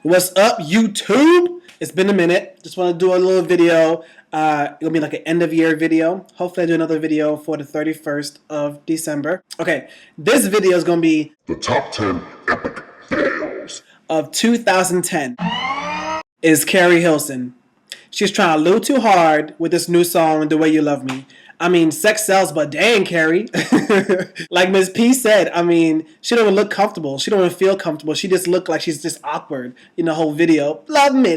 What's up, YouTube? It's been a minute. Just want to do a little video. It'll be like an end of year video. Hopefully I do another video for the 31st of December. Okay, this video is going to be the top 10 epic fails of 2010. Is Carrie Hilson. She's trying a little too hard with this new song, The Way You Love Me. I mean, sex sells, but dang, Carrie. Like Ms. P said, I mean, she don't even look comfortable. She don't even feel comfortable. She just look like she's just awkward in the whole video. Love me,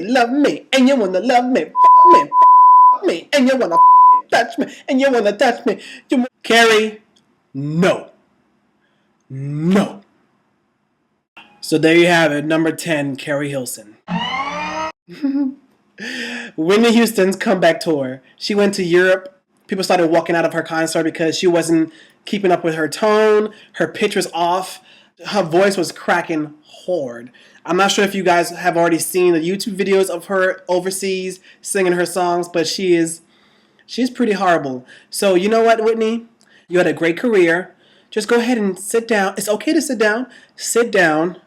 and you wanna love me, f me, and you wanna touch me, and you wanna touch me. Carrie, no. No. So there you have it, number 10, Carrie Hilson. Whitney Houston's comeback tour. She went to Europe. People started walking out of her concert because she wasn't keeping up with her tone. Her pitch was off. Her voice was cracking hard. I'm not sure if you guys have already seen the YouTube videos of her overseas singing her songs, but she's pretty horrible. So you know what, Whitney? You had a great career. Just go ahead and sit down. It's okay to sit down. Sit down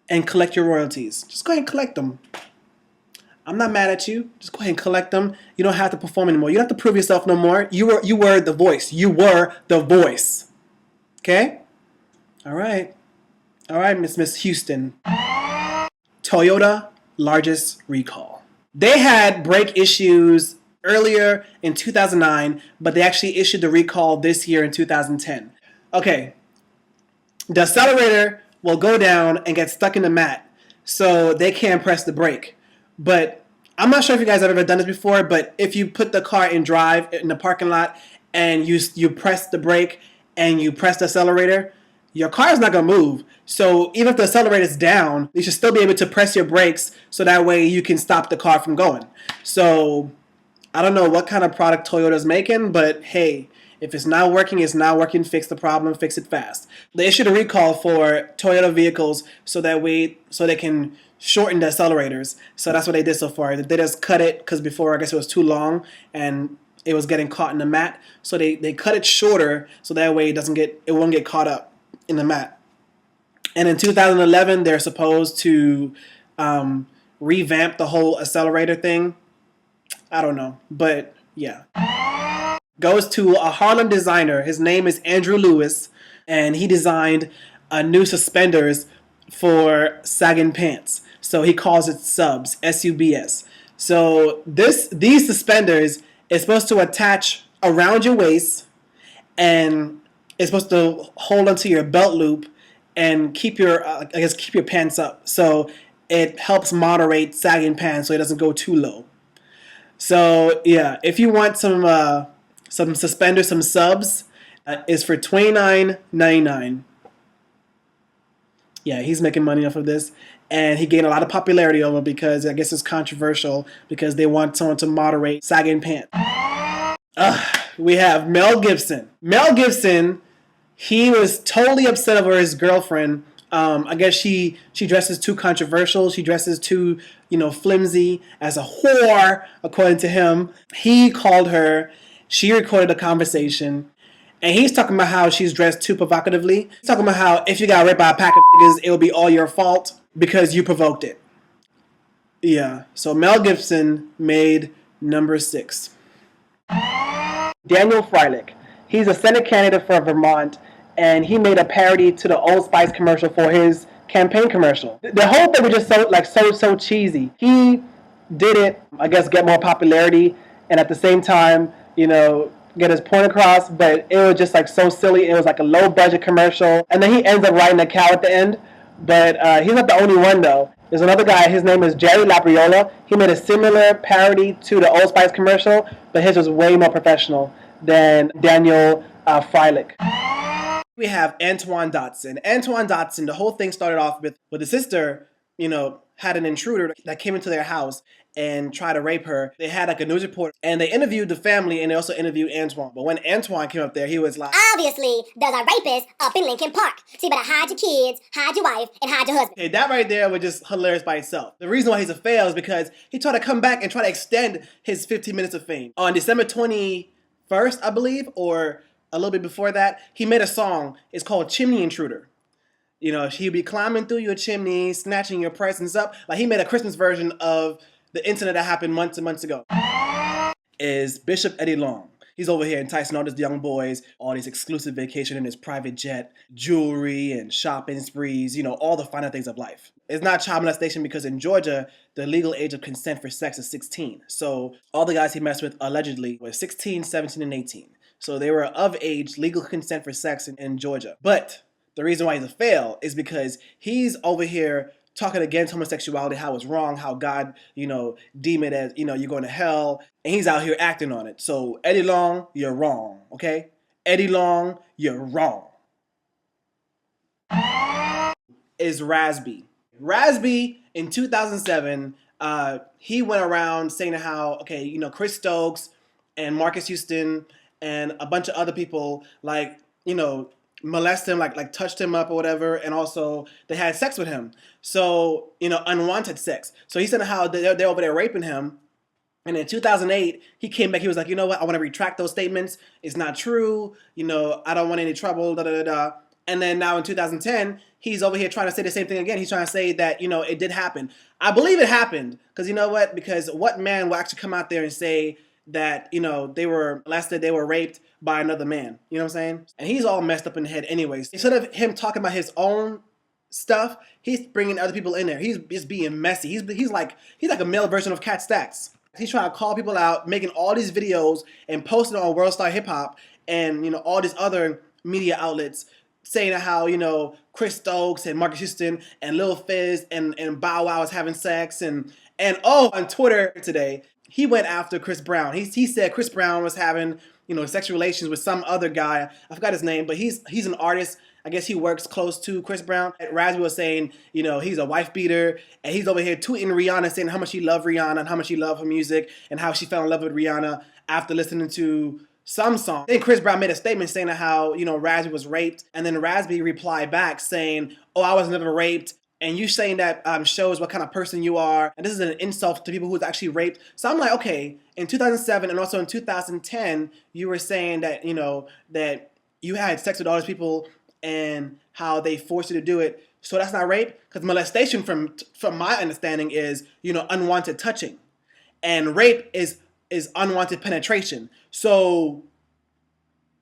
and collect your royalties. Just go ahead and collect them. I'm not mad at you. Just go ahead and collect them. You don't have to perform anymore. You don't have to prove yourself no more. You were the voice. You were the voice. Okay? All right. All right, Miss Houston. Toyota largest recall. They had brake issues earlier in 2009, but they actually issued the recall this year in 2010. Okay. The accelerator will go down and get stuck in the mat, so they can't press the brake. But I'm not sure if you guys have ever done this before, but if you put the car in drive in the parking lot and you press the brake and you press the accelerator, your car is not going to move. So even if the accelerator is down, you should still be able to press your brakes so that way you can stop the car from going. So I don't know what kind of product Toyota's making, but hey, if it's not working, it's not working. Fix the problem, fix it fast. They issued a recall for Toyota vehicles so that way, so they can shorten the accelerators. So that's what they did so far. They just cut it because before I guess it was too long and it was getting caught in the mat. So they cut it shorter so that way it won't get caught up in the mat. And in 2011 they're supposed to revamp the whole accelerator thing. I don't know, but yeah. Goes to a Harlem designer. His name is Andrew Lewis, and he designed new suspenders for sagging pants. So he calls it subs, S-U-B-S. So these suspenders is supposed to attach around your waist, and it's supposed to hold onto your belt loop and keep your pants up. So it helps moderate sagging pants so it doesn't go too low. So yeah, if you want some suspenders, some subs, is for $29.99. Yeah, he's making money off of this, and he gained a lot of popularity over it because I guess it's controversial because they want someone to moderate sagging pants. We have Mel Gibson. Mel Gibson, he was totally upset over his girlfriend. I guess she dresses too controversial. She dresses too, flimsy as a whore, according to him. He called her. She recorded a conversation. And he's talking about how she's dressed too provocatively. He's talking about how if you got raped by a pack of niggas, it'll be all your fault because you provoked it. Yeah. So Mel Gibson made number 6. Daniel Freilich. He's a Senate candidate for Vermont, and he made a parody to the Old Spice commercial for his campaign commercial. The whole thing was just so cheesy. He did it, I guess, get more popularity, and at the same time, get his point across, but it was just so silly. It was like a low budget commercial, and then he ends up riding a cow at the end. But he's not the only one though. There's another guy. His name is Jerry Labriola. He made a similar parody to the Old Spice commercial, but his was way more professional than Daniel Freilich. We have Antoine Dotson. Antoine Dotson. The whole thing started off with the sister, had an intruder that came into their house and tried to rape her. They had a news report, and they interviewed the family, and they also interviewed Antoine. But when Antoine came up there, he was like, obviously, there's a rapist up in Lincoln Park. So you better hide your kids, hide your wife, and hide your husband. Okay, that right there was just hilarious by itself. The reason why he's a fail is because he tried to come back and try to extend his 15 minutes of fame. On December 21st, I believe, or a little bit before that, he made a song. It's called Chimney Intruder. You know, he'd be climbing through your chimney, snatching your presents up. Like he made a Christmas version of the incident that happened months and months ago. Is Bishop Eddie Long. He's over here enticing all these young boys, all these exclusive vacation in his private jet, jewelry and shopping sprees, you know, all the finer things of life. It's not child molestation because in Georgia, the legal age of consent for sex is 16. So all the guys he messed with allegedly were 16, 17, and 18. So they were of age, legal consent for sex in Georgia. But the reason why he's a fail is because he's over here talking against homosexuality, how it's wrong, how God, you know, deem it as, you know, you're going to hell, and he's out here acting on it. So Eddie Long, you're wrong, okay? Eddie Long, you're wrong. Is Rasby. Rasby in 2007, he went around saying how, okay, you know, Chris Stokes and Marcus Houston and a bunch of other people, like, you know, molest him, like touched him up or whatever, and also they had sex with him. So, you know, unwanted sex. So he said how they're over there raping him. And in 2008, he came back. He was like, you know what? I want to retract those statements. It's not true. You know, I don't want any trouble. Da da da da. And then now in 2010, he's over here trying to say the same thing again. He's trying to say that, you know, it did happen. I believe it happened because you know what? Because what man will actually come out there and say that, you know, they were molested, they were raped by another man? You know what I'm saying? And he's all messed up in the head anyways. Instead of him talking about his own stuff, he's bringing other people in there. He's just being messy. He's like a male version of Cat Stacks. He's trying to call people out, making all these videos and posting on World Star Hip Hop and, you know, all these other media outlets saying how, you know, Chris Stokes and Marcus Houston and Lil Fizz and Bow Wow is having sex and oh, on Twitter today, he went after Chris Brown. He said Chris Brown was having, you know, sexual relations with some other guy. I forgot his name, but he's an artist. I guess he works close to Chris Brown. Razzie was saying, you know, he's a wife beater, and he's over here tweeting Rihanna saying how much he loved Rihanna and how much he loved her music and how she fell in love with Rihanna after listening to some song. Then Chris Brown made a statement saying how, you know, Razzie was raped, and then Razzie replied back saying, oh, I was never raped. And you saying that shows what kind of person you are. And this is an insult to people who was actually raped. So I'm like, okay, in 2007 and also in 2010, you were saying that, you know, that you had sex with all these people and how they forced you to do it. So that's not rape? Because molestation, from my understanding, is, you know, unwanted touching. And rape is unwanted penetration. So,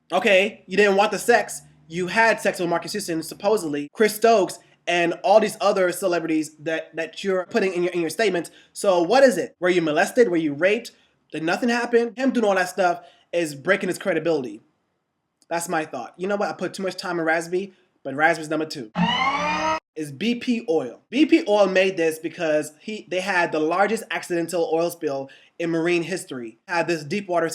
okay, you didn't want the sex. You had sex with Marcus Houston, supposedly. Chris Stokes and all these other celebrities that you're putting in your statements. So what is it? Were you molested? Were you raped? Did nothing happen? Him doing all that stuff is breaking his credibility. That's my thought. You know what? I put too much time in Razby, but Razby's number 2. Is BP Oil. BP Oil made this because they had the largest accidental oil spill in marine history. Had this deepwater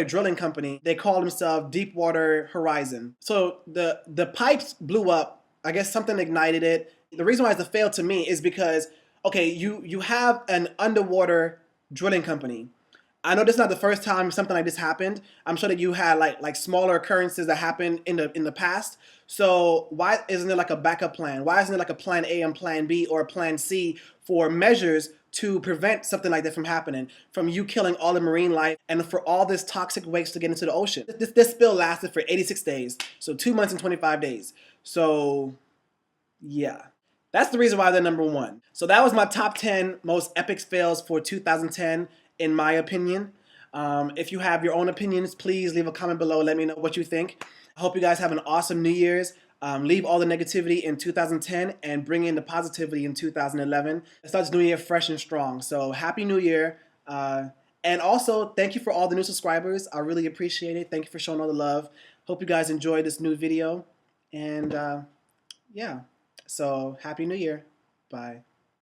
drilling company. They called themselves Deepwater Horizon. So the pipes blew up. I guess something ignited it. The reason why it's a fail to me is because, okay, you have an underwater drilling company. I know this is not the first time something like this happened. I'm sure that you had like smaller occurrences that happened in the past. So why isn't there like a backup plan? Why isn't there like a plan A and plan B or a plan C for measures to prevent something like that from happening, from you killing all the marine life and for all this toxic waste to get into the ocean? This spill lasted for 86 days, so 2 months and 25 days. So yeah, that's the reason why they're number 1. So that was my top 10 most epic fails for 2010. In my opinion. If you have your own opinions, please leave a comment below. Let me know what you think. I hope you guys have an awesome New Year's. Leave all the negativity in 2010 and bring in the positivity in 2011. Let's start this new year fresh and strong. So happy New Year. And also, thank you for all the new subscribers. I really appreciate it. Thank you for showing all the love. Hope you guys enjoyed this new video. And yeah, so happy New Year. Bye.